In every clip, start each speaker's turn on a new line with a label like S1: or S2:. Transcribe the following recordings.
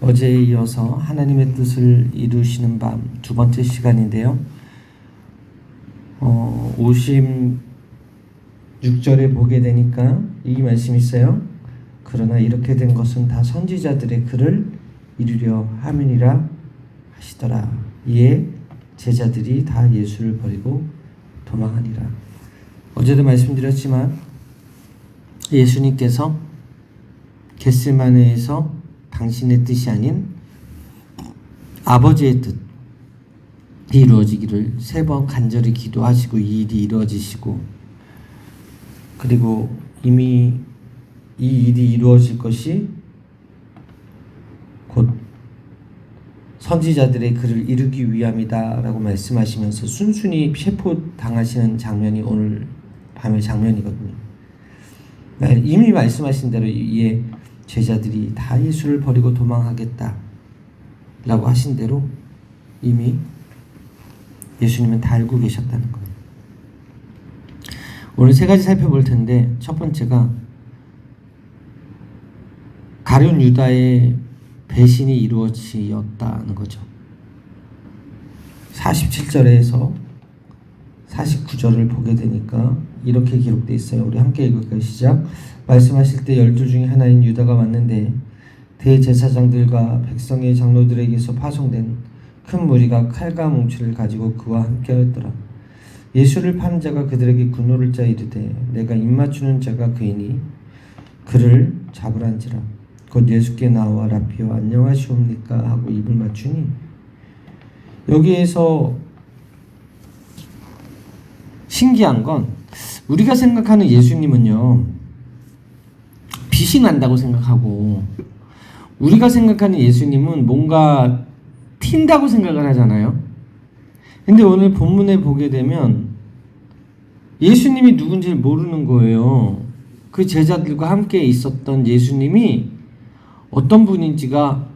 S1: 어제에 이어서 하나님의 뜻을 이루시는 밤 두 번째 시간인데요. 56절에 보게 되니까 이 말씀이 있어요. 그러나 이렇게 된 것은 다 선지자들의 글을 이루려 함이니라 하시더라. 이에 제자들이 다 예수를 버리고 도망하니라. 어제도 말씀드렸지만 예수님께서 겟세마네에서 당신의 뜻이 아닌 아버지의 뜻이 이루어지기를 3번 간절히 기도하시고 이 일이 이루어지시고, 그리고 이미 이 일이 이루어질 것이 곧 선지자들의 글을 이루기 위함이다 라고 말씀하시면서 순순히 체포당하시는 장면이 오늘 밤의 장면이거든요. 이미 말씀하신 대로 이에 제자들이 다 예수를 버리고 도망하겠다 라고 하신 대로 이미 예수님은 다 알고 계셨다는 거예요. 오늘 3가지 살펴볼 텐데, 첫 번째가 가룟 유다의 배신이 이루어지었다는 거죠. 47절에서 49절을 보게 되니까 이렇게 기록되어 있어요. 우리 함께 읽을까요? 시작. 말씀하실 때 12 중에 하나인 유다가 왔는데 대제사장들과 백성의 장로들에게서 파송된 큰 무리가 칼과 뭉치를 가지고 그와 함께하였더라. 예수를 파는 자가 그들에게 군호를 짜 이르되 내가 입맞추는 자가 그이니 그를 잡으란지라. 곧 예수께 나와 라피어 안녕하시옵니까 하고 입을 맞추니, 여기에서 신기한 건 우리가 생각하는 예수님은요 빛이 난다고 생각하고, 우리가 생각하는 예수님은 뭔가 튄다고 생각을 하잖아요. 근데 오늘 본문에 보게 되면 예수님이 누군지 모르는 거예요. 그 제자들과 함께 있었던 예수님이 어떤 분인지가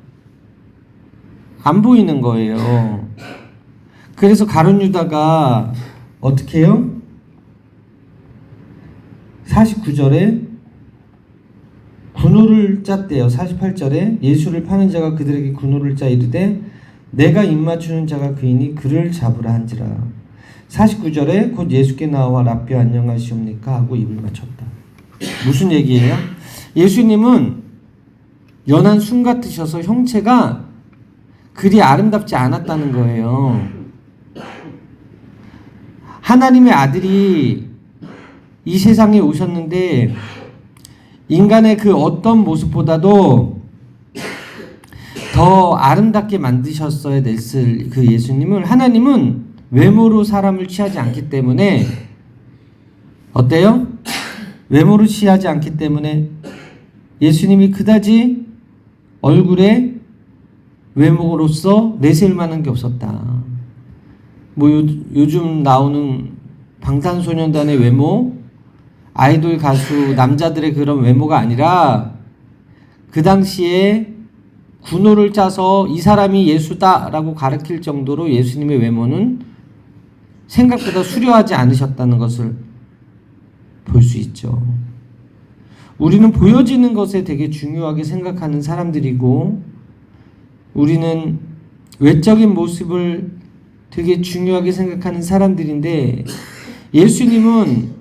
S1: 안 보이는 거예요. 그래서 가룟 유다가 어떻게 해요? 49절에 군호를 짰대요. 48절에 예수를 파는 자가 그들에게 군호를 짜 이르되 내가 입맞추는 자가 그이니 그를 잡으라 한지라. 49절에 곧 예수께 나와 라피어 안녕하시옵니까 하고 입을 맞췄다. 무슨 얘기예요? 예수님은 연한 순 같으셔서 형체가 그리 아름답지 않았다는 거예요. 하나님의 아들이 이 세상에 오셨는데 인간의 그 어떤 모습보다도 더 아름답게 만드셨어야 됐을 그 예수님을, 하나님은 외모로 사람을 취하지 않기 때문에 어때요? 외모로 취하지 않기 때문에 예수님이 그다지 얼굴에 외모로서 내세울 만한 게 없었다. 뭐 요즘 나오는 방탄소년단의 외모, 아이돌 가수 남자들의 그런 외모가 아니라 그 당시에 군호를 짜서 이 사람이 예수다라고 가르칠 정도로 예수님의 외모는 생각보다 수려하지 않으셨다는 것을 볼 수 있죠. 우리는 보여지는 것에 되게 중요하게 생각하는 사람들이고, 우리는 외적인 모습을 되게 중요하게 생각하는 사람들인데, 예수님은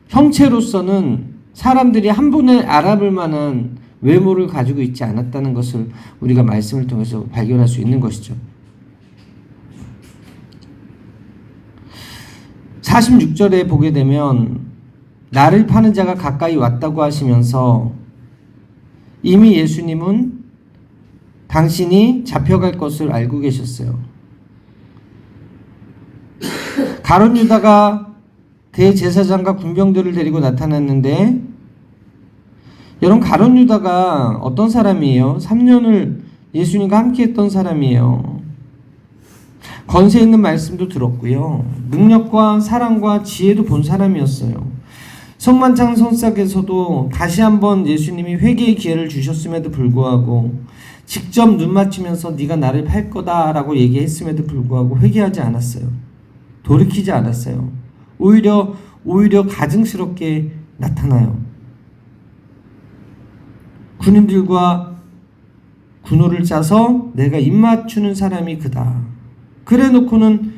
S1: 형체로서는 사람들이 한 번에 알아볼 만한 외모를 가지고 있지 않았다는 것을 우리가 말씀을 통해서 발견할 수 있는 것이죠. 46절에 보게 되면 나를 파는 자가 가까이 왔다고 하시면서 이미 예수님은 당신이 잡혀갈 것을 알고 계셨어요. 가룟 유다가 대제사장과 군병들을 데리고 나타났는데, 여러분 가룟 유다가 어떤 사람이에요? 3년을 예수님과 함께 했던 사람이에요. 권세 있는 말씀도 들었고요. 능력과 사랑과 지혜도 본 사람이었어요. 성만찬 선싹에서도 다시 한번 예수님이 회개의 기회를 주셨음에도 불구하고 직접 눈 맞추면서 네가 나를 팔 거다라고 얘기했음에도 불구하고 회개하지 않았어요. 돌이키지 않았어요. 오히려 가증스럽게 나타나요. 군인들과 군호를 짜서 내가 입맞추는 사람이 그다. 그래 놓고는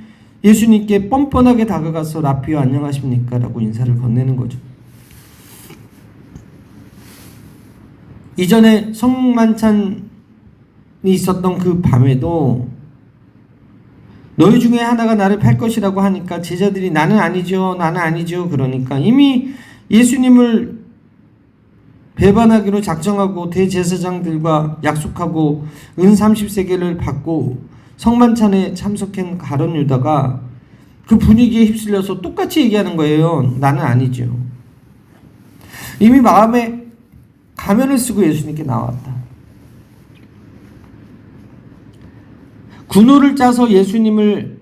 S1: 예수님께 뻔뻔하게 다가가서 라피오 안녕하십니까? 라고 인사를 건네는 거죠. 이전에 성만찬이 있었던 그 밤에도 너희 중에 하나가 나를 팔 것이라고 하니까 제자들이 나는 아니죠, 나는 아니죠. 그러니까 이미 예수님을 배반하기로 작정하고 대제사장들과 약속하고 은 30세겔을 받고 성만찬에 참석한 가룟 유다가 그 분위기에 휩쓸려서 똑같이 얘기하는 거예요. 나는 아니죠. 이미 마음에 가면을 쓰고 예수님께 나왔다. 군호를 짜서 예수님을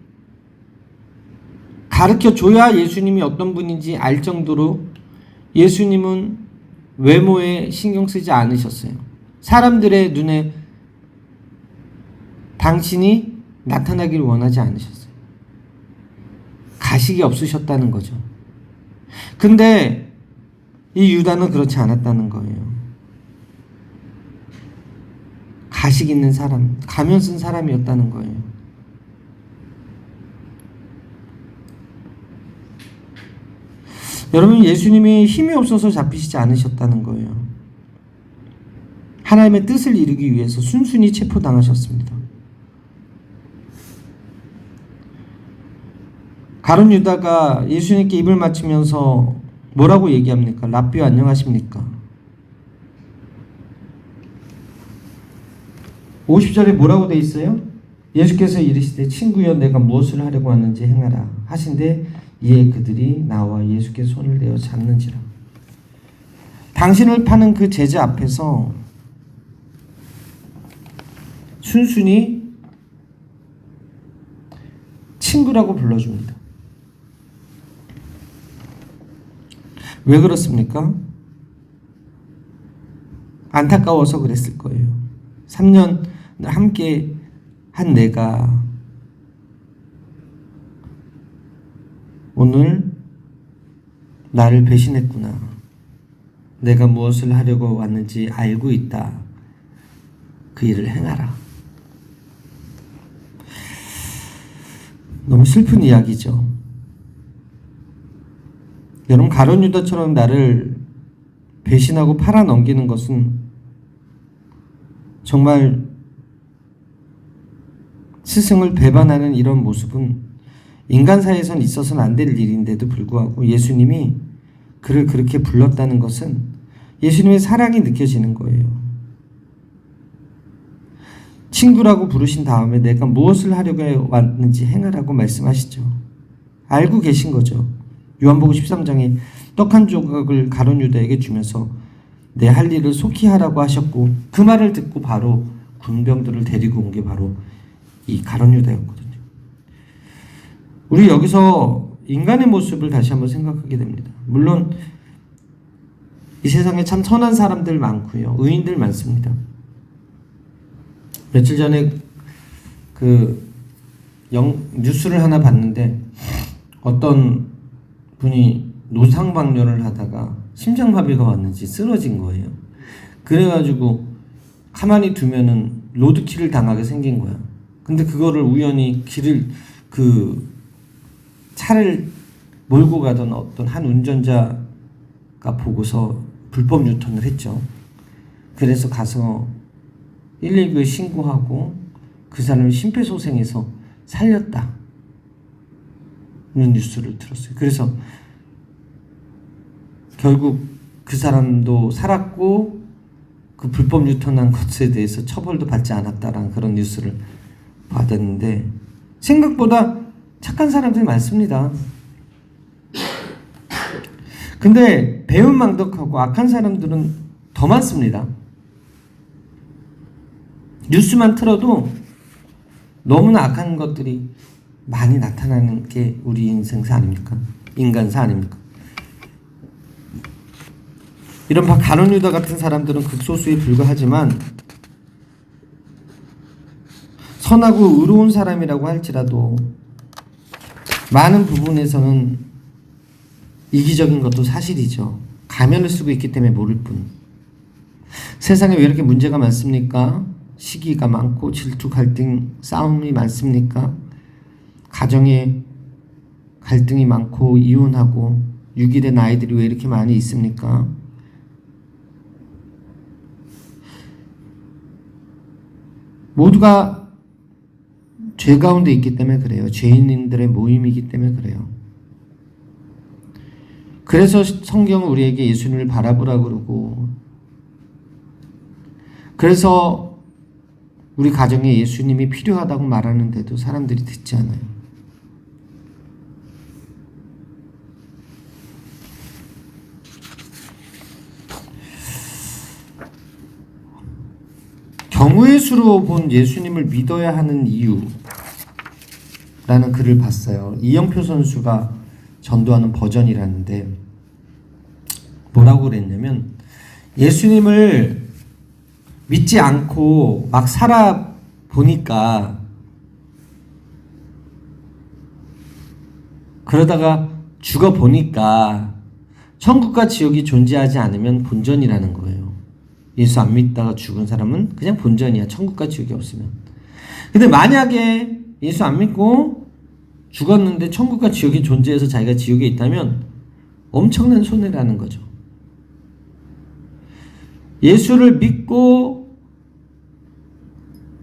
S1: 가르쳐 줘야 예수님이 어떤 분인지 알 정도로 예수님은 외모에 신경 쓰지 않으셨어요. 사람들의 눈에 당신이 나타나길 원하지 않으셨어요. 가식이 없으셨다는 거죠. 근데 이 유다는 그렇지 않았다는 거예요. 가식 있는 사람, 가면 쓴 사람이었다는 거예요. 여러분, 예수님이 힘이 없어서 잡히시지 않으셨다는 거예요. 하나님의 뜻을 이루기 위해서 순순히 체포당하셨습니다. 가룟 유다가 예수님께 입을 맞추면서 뭐라고 얘기합니까? 라삐오 안녕하십니까? 50절에 뭐라고 돼 있어요? 예수께서 이르시되 친구여 내가 무엇을 하려고 왔는지 행하라 하신데 이에 그들이 나와 예수께 손을 내어 잡는지라. 당신을 파는 그 제자 앞에서 순순히 친구라고 불러줍니다. 왜 그렇습니까? 안타까워서 그랬을 거예요. 3년 함께 한 내가 오늘 나를 배신했구나. 내가 무엇을 하려고 왔는지 알고 있다. 그 일을 행하라. 너무 슬픈 이야기죠. 여러분, 가룟 유다처럼 나를 배신하고 팔아넘기는 것은 정말 스승을 배반하는 이런 모습은 인간 사이에선 있어서는 안 될 일인데도 불구하고 예수님이 그를 그렇게 불렀다는 것은 예수님의 사랑이 느껴지는 거예요. 친구라고 부르신 다음에 내가 무엇을 하려고 왔는지 행하라고 말씀하시죠. 알고 계신 거죠. 요한복음 13장에 떡 한 조각을 가룟 유다에게 주면서 내 할 일을 속히 하라고 하셨고 그 말을 듣고 바로 군병들을 데리고 온 게 바로 이 가룟 유다였거든요. 우리 여기서 인간의 모습을 다시 한번 생각하게 됩니다. 물론 이 세상에 참 선한 사람들 많고요. 의인들 많습니다. 며칠 전에 뉴스를 하나 봤는데 어떤 분이 노상방뇨를 하다가 심장마비가 왔는지 쓰러진 거예요. 그래가지고 가만히 두면은 로드킬을 당하게 생긴 거야. 근데 그거를 우연히 차를 몰고 가던 어떤 한 운전자가 보고서 불법 유턴을 했죠. 그래서 가서 119에 신고하고 그 사람을 심폐소생해서 살렸다. 는 뉴스를 들었어요. 그래서 결국 그 사람도 살았고 그 불법 유턴한 것에 대해서 처벌도 받지 않았다라는 그런 뉴스를 받았는데 생각보다 착한 사람들이 많습니다. 근데 배은망덕하고 악한 사람들은 더 많습니다. 뉴스만 틀어도 너무나 악한 것들이 많이 나타나는 게 우리 인생사 아닙니까? 인간사 아닙니까? 이런 가룟 유다 같은 사람들은 극소수에 불과하지만 선하고 의로운 사람이라고 할지라도 많은 부분에서는 이기적인 것도 사실이죠. 가면을 쓰고 있기 때문에 모를 뿐. 세상에 왜 이렇게 문제가 많습니까? 시기가 많고 질투, 갈등, 싸움이 많습니까? 가정에 갈등이 많고 이혼하고 유기된 아이들이 왜 이렇게 많이 있습니까? 모두가 죄 가운데 있기 때문에 그래요. 죄인들의 모임이기 때문에 그래요. 그래서 성경은 우리에게 예수님을 바라보라고 그러고, 그래서 우리 가정에 예수님이 필요하다고 말하는데도 사람들이 듣지 않아요. 경우의 수로 본 예수님을 믿어야 하는 이유라는 글을 봤어요. 이영표 선수가 전도하는 버전이라는데 뭐라고 그랬냐면, 예수님을 믿지 않고 막 살아보니까, 그러다가 죽어보니까 천국과 지옥이 존재하지 않으면 본전이라는 거예요. 예수 안 믿다가 죽은 사람은 그냥 본전이야. 천국과 지옥이 없으면. 근데 만약에 예수 안 믿고 죽었는데 천국과 지옥이 존재해서 자기가 지옥에 있다면 엄청난 손해라는 거죠. 예수를 믿고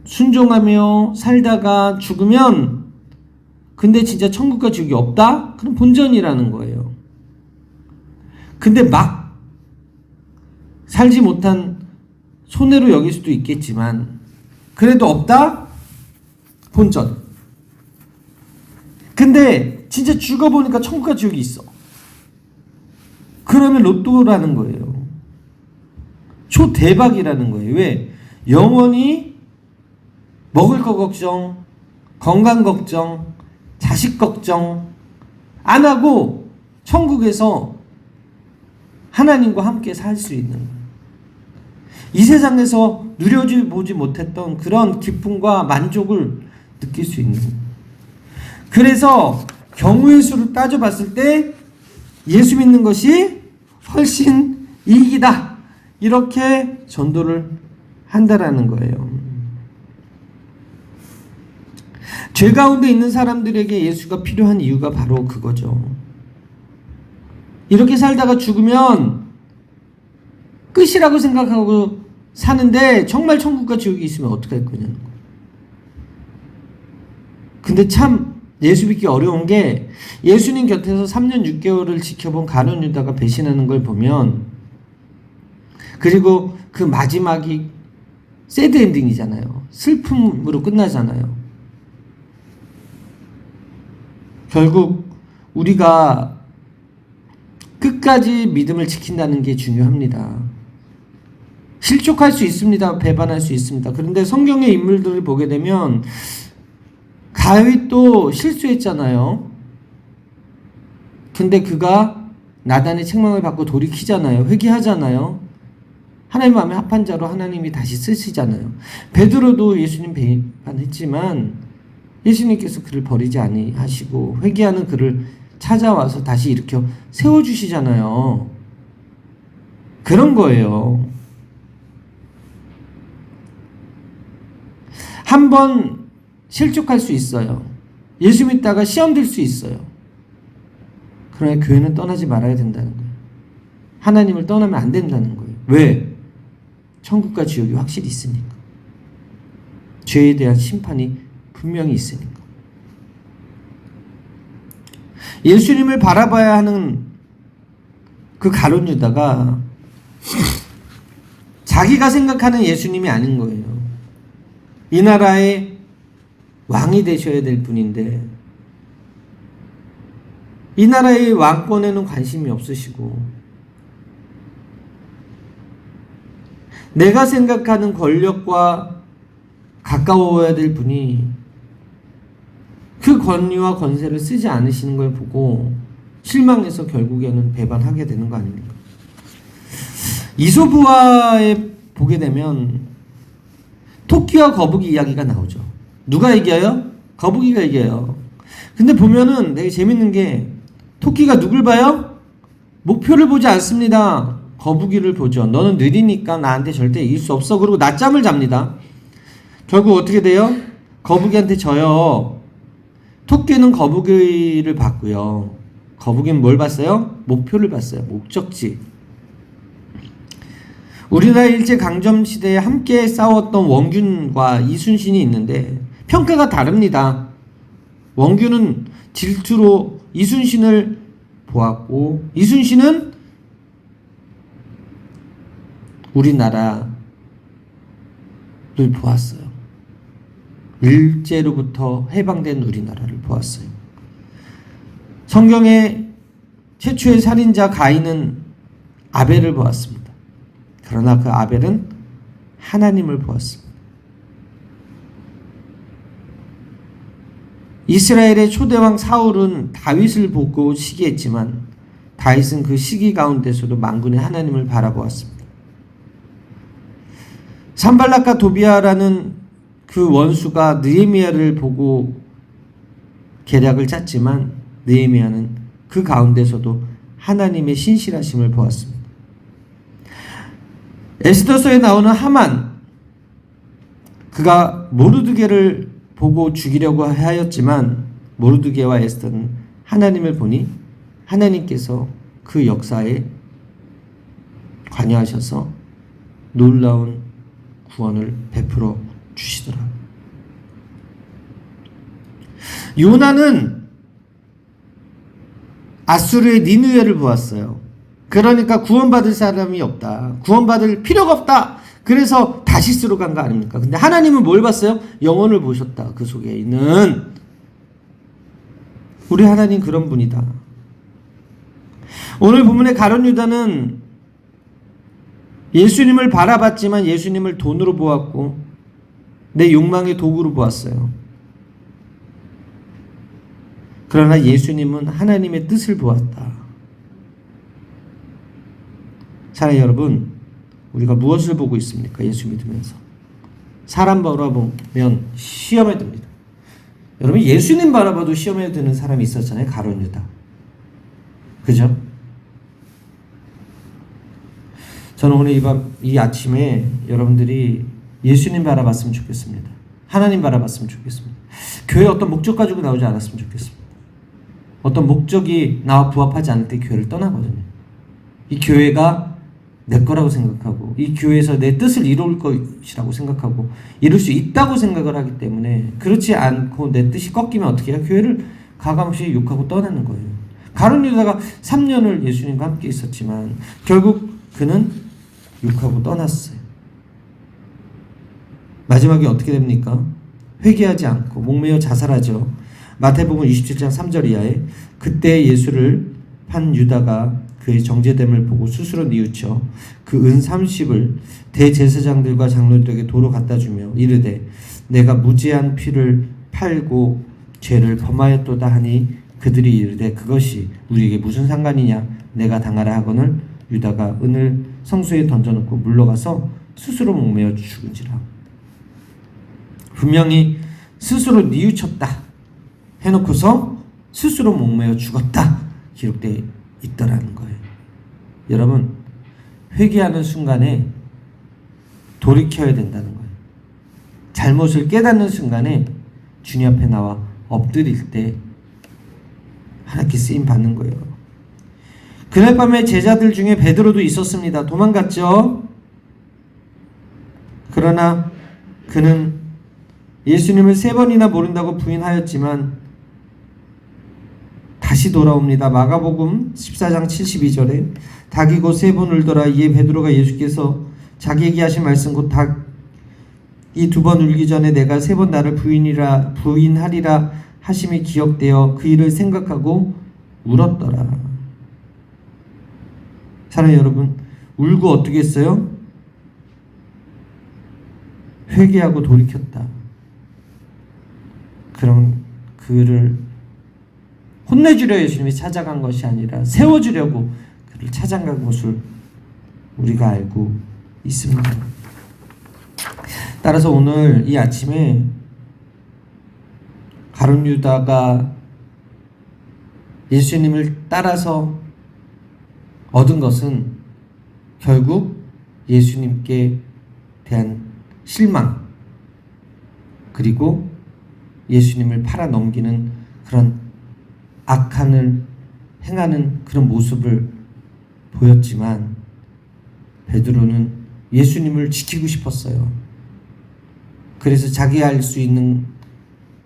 S1: 순종하며 살다가 죽으면, 근데 진짜 천국과 지옥이 없다? 그럼 본전이라는 거예요. 근데 막 살지 못한 손해로 여길 수도 있겠지만 그래도 없다? 본전. 근데 진짜 죽어보니까 천국과 지옥이 있어. 그러면 로또라는 거예요. 초대박이라는 거예요. 왜? 영원히 먹을 거 걱정, 건강 걱정, 자식 걱정 안 하고 천국에서 하나님과 함께 살 수 있는 거예요. 이 세상에서 누려보지 못했던 그런 기쁨과 만족을 느낄 수 있는 거예요. 그래서 경우의 수를 따져봤을 때 예수 믿는 것이 훨씬 이익이다, 이렇게 전도를 한다라는 거예요. 죄 가운데 있는 사람들에게 예수가 필요한 이유가 바로 그거죠. 이렇게 살다가 죽으면 끝이라고 생각하고 사는데 정말 천국과 지옥이 있으면 어떻게 할 거냐는 거예요. 근데 참 예수 믿기 어려운 게, 예수님 곁에서 3년 6개월을 지켜본 가룟 유다가 배신하는 걸 보면, 그리고 그 마지막이 새드 엔딩이잖아요. 슬픔으로 끝나잖아요. 결국 우리가 끝까지 믿음을 지킨다는 게 중요합니다. 실족할 수 있습니다. 배반할 수 있습니다. 그런데 성경의 인물들을 보게 되면 다윗도 실수했잖아요. 근데 그가 나단의 책망을 받고 돌이키잖아요. 회개하잖아요. 하나님 마음에 합한 자로 하나님이 다시 쓰시잖아요. 베드로도 예수님 배반했지만 예수님께서 그를 버리지 아니하시고 회개하는 그를 찾아와서 다시 일으켜 세워주시잖아요. 그런 거예요. 한번 실족할 수 있어요. 예수 믿다가 시험 들 수 있어요. 그러나 교회는 떠나지 말아야 된다는 거예요. 하나님을 떠나면 안 된다는 거예요. 왜? 천국과 지옥이 확실히 있으니까. 죄에 대한 심판이 분명히 있으니까. 예수님을 바라봐야 하는 그 가룟 유다가 자기가 생각하는 예수님이 아닌 거예요. 이 나라의 왕이 되셔야 될 분인데 이 나라의 왕권에는 관심이 없으시고, 내가 생각하는 권력과 가까워야 될 분이 그 권위와 권세를 쓰지 않으시는 걸 보고 실망해서 결국에는 배반하게 되는 거 아닙니까? 이솝우화에 보게 되면 토끼와 거북이 이야기가 나오죠. 누가 이겨요? 거북이가 이겨요. 근데 보면은 되게 재밌는 게, 토끼가 누굴 봐요? 목표를 보지 않습니다. 거북이를 보죠. 너는 느리니까 나한테 절대 이길 수 없어. 그리고 낮잠을 잡니다. 결국 어떻게 돼요? 거북이한테 져요. 토끼는 거북이를 봤고요. 거북이는 뭘 봤어요? 목표를 봤어요. 목적지. 우리나라 일제강점시대에 함께 싸웠던 원균과 이순신이 있는데 평가가 다릅니다. 원균은 질투로 이순신을 보았고 이순신은 우리나라를 보았어요. 일제로부터 해방된 우리나라를 보았어요. 성경의 최초의 살인자 가인은 아벨을 보았습니다. 그러나 그 아벨은 하나님을 보았습니다. 이스라엘의 초대왕 사울은 다윗을 보고 시기했지만 다윗은 그 시기 가운데서도 만군의 하나님을 바라보았습니다. 산발락과 도비아라는 그 원수가 느헤미야를 보고 계략을 짰지만 느헤미야는 그 가운데서도 하나님의 신실하심을 보았습니다. 에스더서에 나오는 하만, 그가 모르드게를 보고 죽이려고 하였지만 모르드게와 에스더는 하나님을 보니 하나님께서 그 역사에 관여하셔서 놀라운 구원을 베풀어 주시더라. 요나는 아수르의 니느웨를 보았어요. 그러니까 구원받을 사람이 없다. 구원받을 필요가 없다. 그래서 다시스로 간 거 아닙니까? 근데 하나님은 뭘 봤어요? 영혼을 보셨다. 그 속에 있는. 우리 하나님 그런 분이다. 오늘 본문의 가룟 유다는 예수님을 바라봤지만 예수님을 돈으로 보았고 내 욕망의 도구로 보았어요. 그러나 예수님은 하나님의 뜻을 보았다. 사랑하는 여러분, 우리가 무엇을 보고 있습니까? 예수 믿으면서. 사람 바라보면 시험에 듭니다. 여러분, 예수님 바라봐도 시험에 드는 사람이 있었잖아요. 가룟 유다. 그죠? 저는 오늘 이 아침에 여러분들이 예수님 바라봤으면 좋겠습니다. 하나님 바라봤으면 좋겠습니다. 교회 어떤 목적 가지고 나오지 않았으면 좋겠습니다. 어떤 목적이 나와 부합하지 않을 때 교회를 떠나거든요. 이 교회가 내 거라고 생각하고 이 교회에서 내 뜻을 이룰 것이라고 생각하고 이룰 수 있다고 생각을 하기 때문에 그렇지 않고 내 뜻이 꺾이면 어떻게 해요? 교회를 가감없이 욕하고 떠나는 거예요. 가룟 유다가 3년을 예수님과 함께 있었지만 결국 그는 욕하고 떠났어요. 마지막에 어떻게 됩니까? 회개하지 않고 목매어 자살하죠. 마태복음 27장 3절 이하에 그때 예수를 판 유다가 그의 정죄됨을 보고 스스로 뉘우쳐 그 은 30을 대제사장들과 장로들에게 도로 갖다 주며 이르되 내가 무죄한 피를 팔고 죄를 범하였도다 하니 그들이 이르되 그것이 우리에게 무슨 상관이냐 내가 당하라 하거늘 유다가 은을 성소에 던져놓고 물러가서 스스로 목매어 죽은지라. 분명히 스스로 뉘우쳤다 해놓고서 스스로 목매어 죽었다 기록되어 있더라는 거예요. 여러분, 회개하는 순간에 돌이켜야 된다는 거예요. 잘못을 깨닫는 순간에 주님 앞에 나와 엎드릴 때 하나님께 쓰임 받는 거예요. 그날 밤에 제자들 중에 베드로도 있었습니다. 도망갔죠. 그러나 그는 예수님을 3번이나 모른다고 부인하였지만 다시 돌아옵니다. 마가복음 14장 72절에 닭이 곧 3번 울더라. 이에 베드로가 예수께서 자기에게 하신 말씀 곧 닭이 2번 울기 전에 내가 3번 나를 부인하리라 하심이 기억되어 그 일을 생각하고 울었더라. 사랑하는 여러분, 울고 어떻게 했어요? 회개하고 돌이켰다. 그럼 그를 혼내주려 예수님이 찾아간 것이 아니라 세워주려고 그를 찾아간 것을 우리가 알고 있습니다. 따라서 오늘 이 아침에 가룟 유다가 예수님을 따라서 얻은 것은 결국 예수님께 대한 실망, 그리고 예수님을 팔아 넘기는 그런 악한을 행하는 그런 모습을 보였지만 베드로는 예수님을 지키고 싶었어요. 그래서 자기가 할 수 있는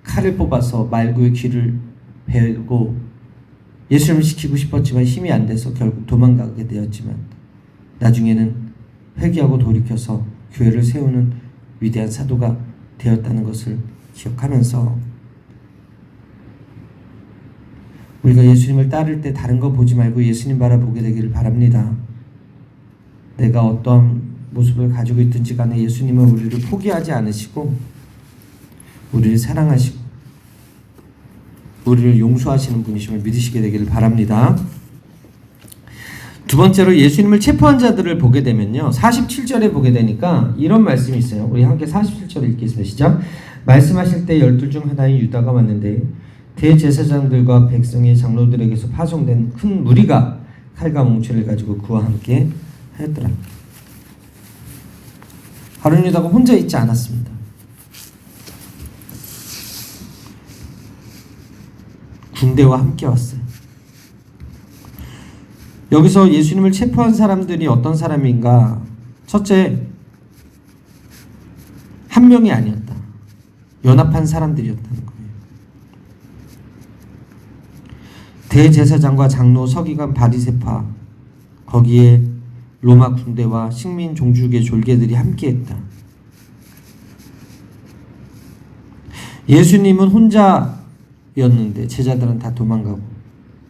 S1: 칼을 뽑아서 말구의 귀를 베고 예수님을 지키고 싶었지만 힘이 안 돼서 결국 도망가게 되었지만 나중에는 회개하고 돌이켜서 교회를 세우는 위대한 사도가 되었다는 것을 기억하면서 우리가 예수님을 따를 때 다른 거 보지 말고 예수님 바라보게 되기를 바랍니다. 내가 어떠한 모습을 가지고 있든지 간에 예수님은 우리를 포기하지 않으시고 우리를 사랑하시고 우리를 용서하시는 분이심을 믿으시게 되기를 바랍니다. 두 번째로 예수님을 체포한 자들을 보게 되면요, 47절에 보게 되니까 이런 말씀이 있어요. 우리 함께 47절을 읽겠습니다. 시작. 말씀하실 때 12 중 하나인 유다가 왔는데 대제사장들과 백성의 장로들에게서 파송된 큰 무리가 칼과 몽치를 가지고 그와 함께 하였더라. 바로 유다가 혼자 있지 않았습니다. 군대와 함께 왔어요. 여기서 예수님을 체포한 사람들이 어떤 사람인가? 첫째, 한 명이 아니었다. 연합한 사람들이었다는 거예요. 대제사장과 장로, 서기관, 바리새파, 거기에 로마 군대와 식민 종주국의 졸개들이 함께했다. 예수님은 혼자였는데 제자들은 다 도망가고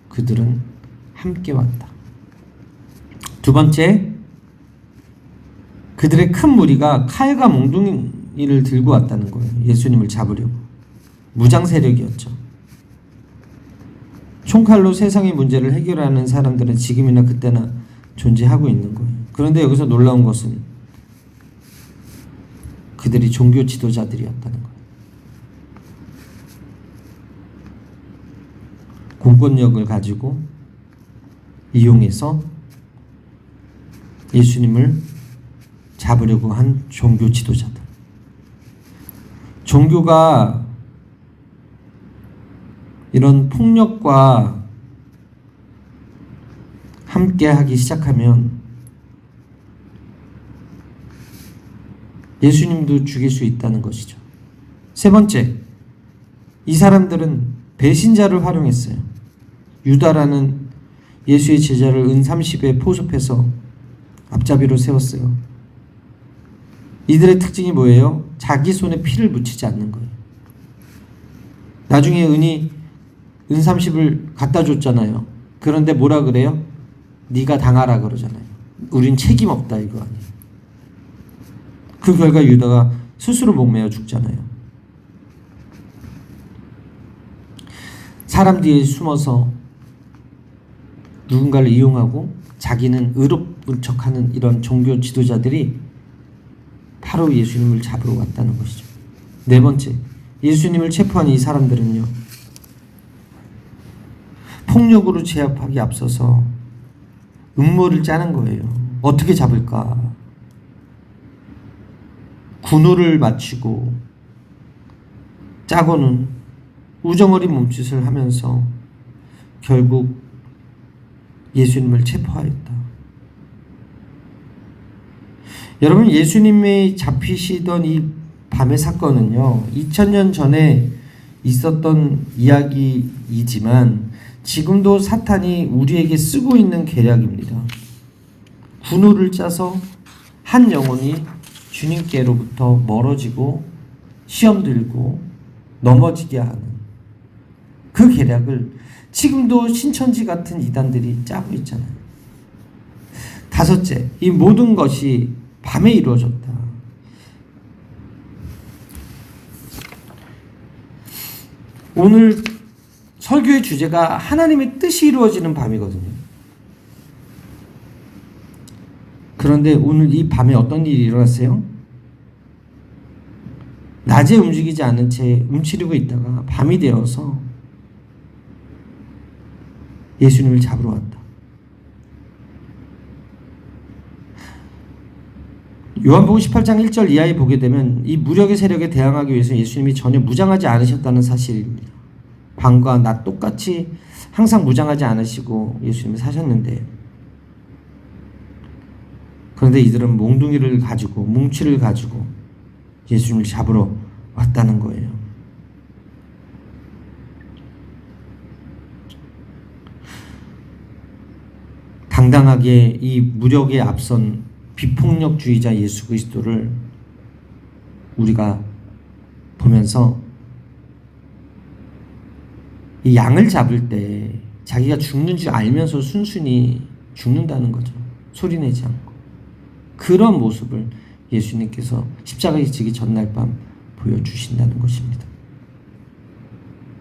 S1: 그들은 함께 왔다. 두 번째, 그들의 큰 무리가 칼과 몽둥이를 들고 왔다는 거예요. 예수님을 잡으려고. 무장 세력이었죠. 총칼로 세상의 문제를 해결하는 사람들은 지금이나 그때나 존재하고 있는 거예요. 그런데 여기서 놀라운 것은 그들이 종교 지도자들이었다는 거예요. 공권력을 가지고 이용해서 예수님을 잡으려고 한 종교 지도자들. 종교가 이런 폭력과 함께 하기 시작하면 예수님도 죽일 수 있다는 것이죠. 세 번째, 이 사람들은 배신자를 활용했어요. 유다라는 예수의 제자를 은 30에 포섭해서 앞잡이로 세웠어요. 이들의 특징이 뭐예요? 자기 손에 피를 묻히지 않는 거예요. 나중에 은 30을 갖다 줬잖아요. 그런데 뭐라 그래요? 네가 당하라 그러잖아요. 우린 책임 없다 이거 아니에요. 그 결과 유다가 스스로 목매어 죽잖아요. 사람 뒤에 숨어서 누군가를 이용하고 자기는 의롭은 척하는 이런 종교 지도자들이 바로 예수님을 잡으러 왔다는 것이죠. 네 번째, 예수님을 체포한 이 사람들은요, 폭력으로 제압하기 앞서서 음모를 짜는 거예요. 어떻게 잡을까? 군호를 맞추고 짜고는 우정어린 몸짓을 하면서 결국 예수님을 체포하였다. 여러분, 예수님이 잡히시던 이 밤의 사건은요, 2000년 전에 있었던 이야기이지만 지금도 사탄이 우리에게 쓰고 있는 계략입니다. 군호를 짜서 한 영혼이 주님께로부터 멀어지고 시험 들고 넘어지게 하는 그 계략을 지금도 신천지 같은 이단들이 짜고 있잖아요. 다섯째, 이 모든 것이 밤에 이루어졌다. 오늘 설교의 주제가 하나님의 뜻이 이루어지는 밤이거든요. 그런데 오늘 이 밤에 어떤 일이 일어났어요? 낮에 움직이지 않은 채 움츠리고 있다가 밤이 되어서 예수님을 잡으러 왔다. 요한복음 18장 1절 이하에 보게 되면 이 무력의 세력에 대항하기 위해서 예수님이 전혀 무장하지 않으셨다는 사실입니다. 밤과 낮 똑같이 항상 무장하지 않으시고 예수님이 사셨는데, 그런데 이들은 몽둥이를 가지고 뭉치를 가지고 예수님을 잡으러 왔다는 거예요. 당당하게 이 무력에 앞선 비폭력주의자 예수 그리스도를 우리가 보면서 이 양을 잡을 때 자기가 죽는 줄 알면서 순순히 죽는다는 거죠. 소리내지 않고. 그런 모습을 예수님께서 십자가에 지기 전날 밤 보여주신다는 것입니다.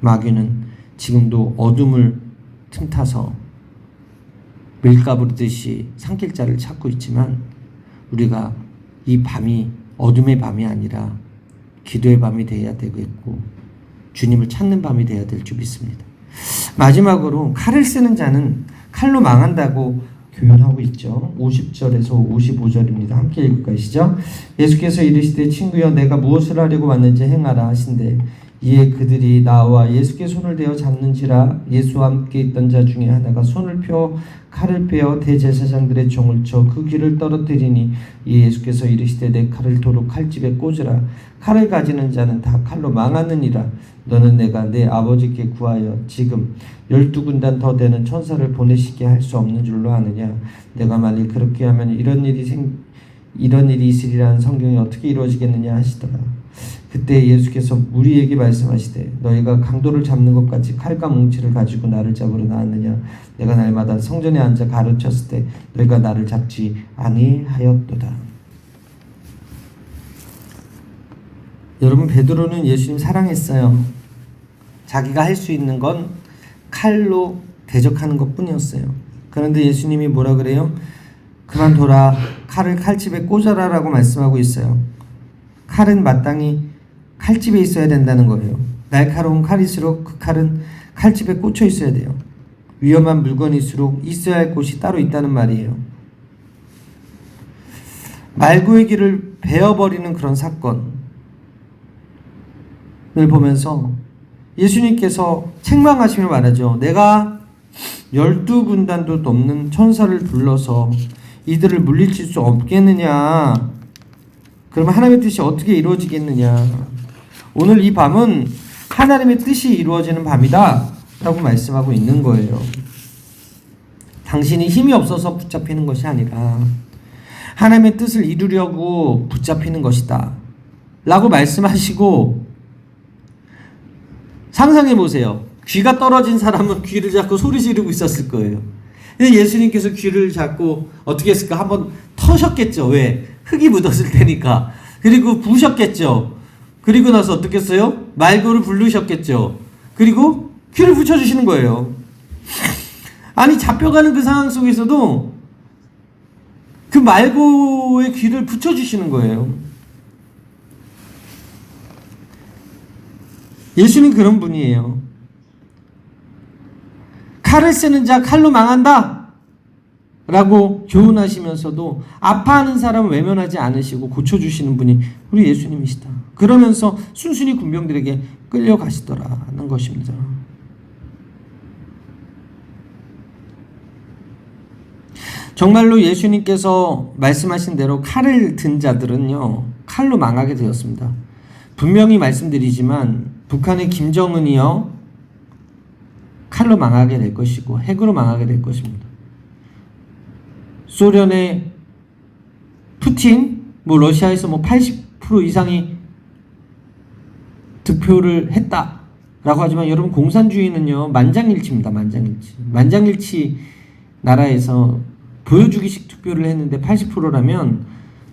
S1: 마귀는 지금도 어둠을 틈타서 밀가부르듯이 산길자를 찾고 있지만, 우리가 이 밤이 어둠의 밤이 아니라 기도의 밤이 되어야 되겠고 주님을 찾는 밤이 되어야 될 줄 믿습니다. 마지막으로 칼을 쓰는 자는 칼로 망한다고 교훈하고 있죠. 50절에서 55절입니다. 함께 읽을까요? 시작. 예수께서 이르시되 친구여 내가 무엇을 하려고 왔는지 행하라 하신대 이에 그들이 나와 예수께 손을 대어 잡는지라. 예수와 함께 있던 자 중에 하나가 손을 펴 칼을 빼어 대제사장들의 종을 쳐 그 귀를 떨어뜨리니 이에 예수께서 이르시되 내 칼을 도로 칼집에 꽂으라. 칼을 가지는 자는 다 칼로 망하느니라. 너는 내가 내 아버지께 구하여 지금 12군단 더 되는 천사를 보내시게 할 수 없는 줄로 아느냐. 내가 만일 그렇게 하면 이런 일이 있으리라는 성경이 어떻게 이루어지겠느냐 하시더라. 그때 예수께서 우리에게 말씀하시되 너희가 강도를 잡는 것 같이 칼과 뭉치를 가지고 나를 잡으러 나왔느냐. 내가 날마다 성전에 앉아 가르쳤을 때 너희가 나를 잡지 아니하였도다. 여러분, 베드로는 예수님 사랑했어요. 자기가 할 수 있는 건 칼로 대적하는 것 뿐이었어요. 그런데 예수님이 뭐라 그래요? 그만둬라. 칼을 칼집에 꽂아라 라고 말씀하고 있어요. 칼은 마땅히 칼집에 있어야 된다는 거예요. 날카로운 칼일수록 그 칼은 칼집에 꽂혀 있어야 돼요. 위험한 물건일수록 있어야 할 곳이 따로 있다는 말이에요. 말구의 길을 베어버리는 그런 사건을 보면서 예수님께서 책망하시며 말하죠. 내가 12군단도 넘는 천사를 불러서 이들을 물리칠 수 없겠느냐. 그러면 하나님의 뜻이 어떻게 이루어지겠느냐. 오늘 이 밤은 하나님의 뜻이 이루어지는 밤이다 라고 말씀하고 있는 거예요. 당신이 힘이 없어서 붙잡히는 것이 아니라 하나님의 뜻을 이루려고 붙잡히는 것이다 라고 말씀하시고, 상상해 보세요. 귀가 떨어진 사람은 귀를 잡고 소리 지르고 있었을 거예요. 예수님께서 귀를 잡고 어떻게 했을까? 한번 터셨겠죠. 왜? 흙이 묻었을 테니까. 그리고 부으셨겠죠. 그리고 나서 어떻게 했어요? 말고를 부르셨겠죠. 그리고 귀를 붙여주시는 거예요. 아니, 잡혀가는 그 상황 속에서도 그 말고의 귀를 붙여주시는 거예요. 예수는 그런 분이에요. 칼을 쓰는 자 칼로 망한다 라고 교훈하시면서도 아파하는 사람을 외면하지 않으시고 고쳐주시는 분이 우리 예수님이시다. 그러면서 순순히 군병들에게 끌려가시더라는 것입니다. 정말로 예수님께서 말씀하신 대로 칼을 든 자들은요, 칼로 망하게 되었습니다. 분명히 말씀드리지만 북한의 김정은이요, 칼로 망하게 될 것이고 핵으로 망하게 될 것입니다. 소련의 푸틴, 러시아에서 80% 이상이 득표를 했다라고 하지만 여러분, 공산주의는요 만장일치입니다. 만장일치 나라에서 보여주기식 투표를 했는데 80%라면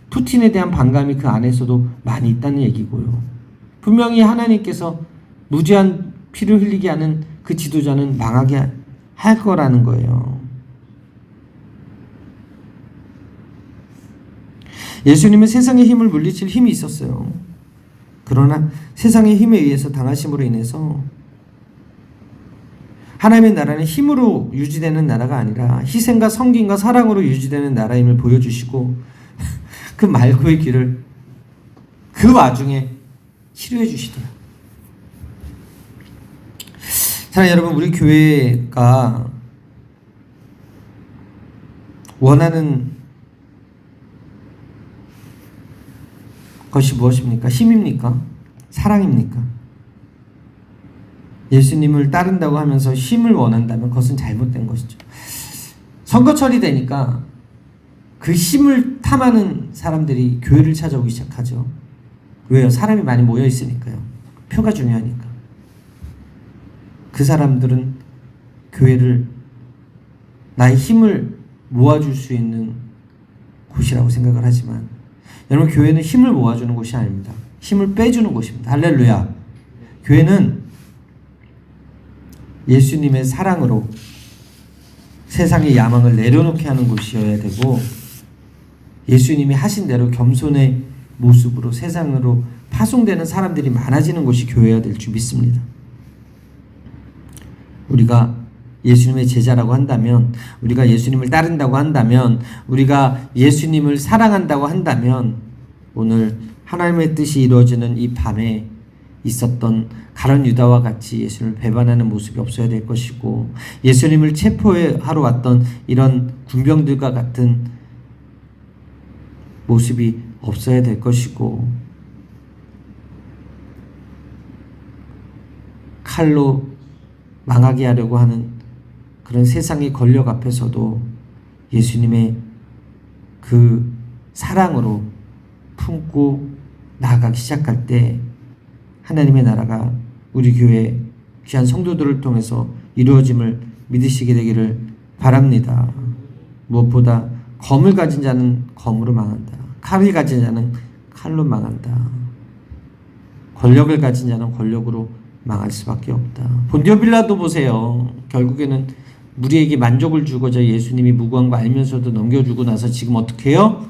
S1: 푸틴에 대한 반감이 그 안에서도 많이 있다는 얘기고요. 분명히 하나님께서 무제한 피를 흘리게 하는 그 지도자는 망하게 할 거라는 거예요. 예수님은 세상의 힘을 물리칠 힘이 있었어요. 그러나 세상의 힘에 의해서 당하심으로 인해서 하나님의 나라는 힘으로 유지되는 나라가 아니라 희생과 섬김과 사랑으로 유지되는 나라임을 보여주시고, 그 말고의 길을 그 와중에 치료해 주시더라. 사랑하는 여러분, 우리 교회가 원하는 것이 무엇입니까? 힘입니까? 사랑입니까? 예수님을 따른다고 하면서 힘을 원한다면 그것은 잘못된 것이죠. 선거철이 되니까 그 힘을 탐하는 사람들이 교회를 찾아오기 시작하죠. 왜요? 사람이 많이 모여 있으니까요. 표가 중요하니까. 그 사람들은 교회를 나의 힘을 모아줄 수 있는 곳이라고 생각을 하지만, 여러분, 교회는 힘을 모아주는 곳이 아닙니다. 힘을 빼주는 곳입니다. 할렐루야. 교회는 예수님의 사랑으로 세상의 야망을 내려놓게 하는 곳이어야 되고, 예수님이 하신 대로 겸손의 모습으로 세상으로 파송되는 사람들이 많아지는 곳이 교회여야 될 줄 믿습니다. 우리가 예수님의 제자라고 한다면, 우리가 예수님을 따른다고 한다면, 우리가 예수님을 사랑한다고 한다면, 오늘 하나님의 뜻이 이루어지는 이 밤에 있었던 가룟 유다와 같이 예수님을 배반하는 모습이 없어야 될 것이고, 예수님을 체포하러 왔던 이런 군병들과 같은 모습이 없어야 될 것이고, 칼로 망하게 하려고 하는 그런 세상의 권력 앞에서도 예수님의 그 사랑으로 품고 나아가기 시작할 때 하나님의 나라가 우리 교회 귀한 성도들을 통해서 이루어짐을 믿으시게 되기를 바랍니다. 무엇보다 검을 가진 자는 검으로 망한다. 칼을 가진 자는 칼로 망한다. 권력을 가진 자는 권력으로 망할 수밖에 없다. 본디오 빌라도 보세요. 결국에는 우리에게 만족을 주고자 예수님이 무고한 거 알면서도 넘겨주고 나서 지금 어떻게 해요?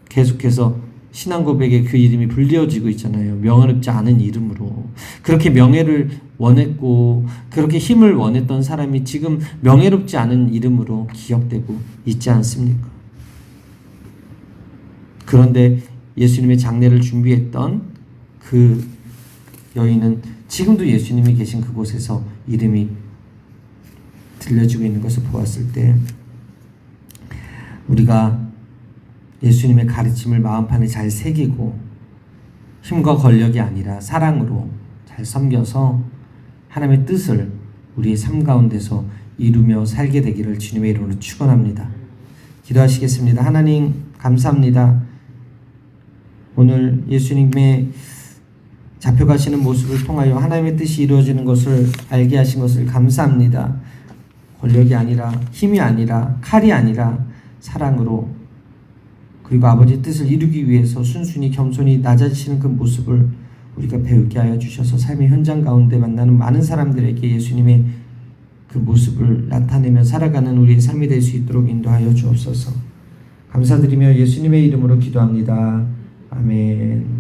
S1: 계속해서 신앙 고백에 그 이름이 불리워지고 있잖아요. 명예롭지 않은 이름으로. 그렇게 명예를 원했고 그렇게 힘을 원했던 사람이 지금 명예롭지 않은 이름으로 기억되고 있지 않습니까? 그런데 예수님의 장례를 준비했던 그 여인은 지금도 예수님이 계신 그곳에서 이름이 들려지고 있는 것을 보았을 때, 우리가 예수님의 가르침을 마음판에 잘 새기고 힘과 권력이 아니라 사랑으로 잘 섬겨서 하나님의 뜻을 우리의 삶 가운데서 이루며 살게 되기를 주님의 이름으로 축원합니다. 기도하시겠습니다. 하나님 감사합니다. 오늘 예수님의 잡혀가시는 모습을 통하여 하나님의 뜻이 이루어지는 것을 알게 하신 것을 감사합니다. 권력이 아니라 힘이 아니라 칼이 아니라 사랑으로, 그리고 아버지의 뜻을 이루기 위해서 순순히 겸손히 낮아지시는 그 모습을 우리가 배우게 하여 주셔서 삶의 현장 가운데 만나는 많은 사람들에게 예수님의 그 모습을 나타내며 살아가는 우리의 삶이 될 수 있도록 인도하여 주옵소서. 감사드리며 예수님의 이름으로 기도합니다. 아멘.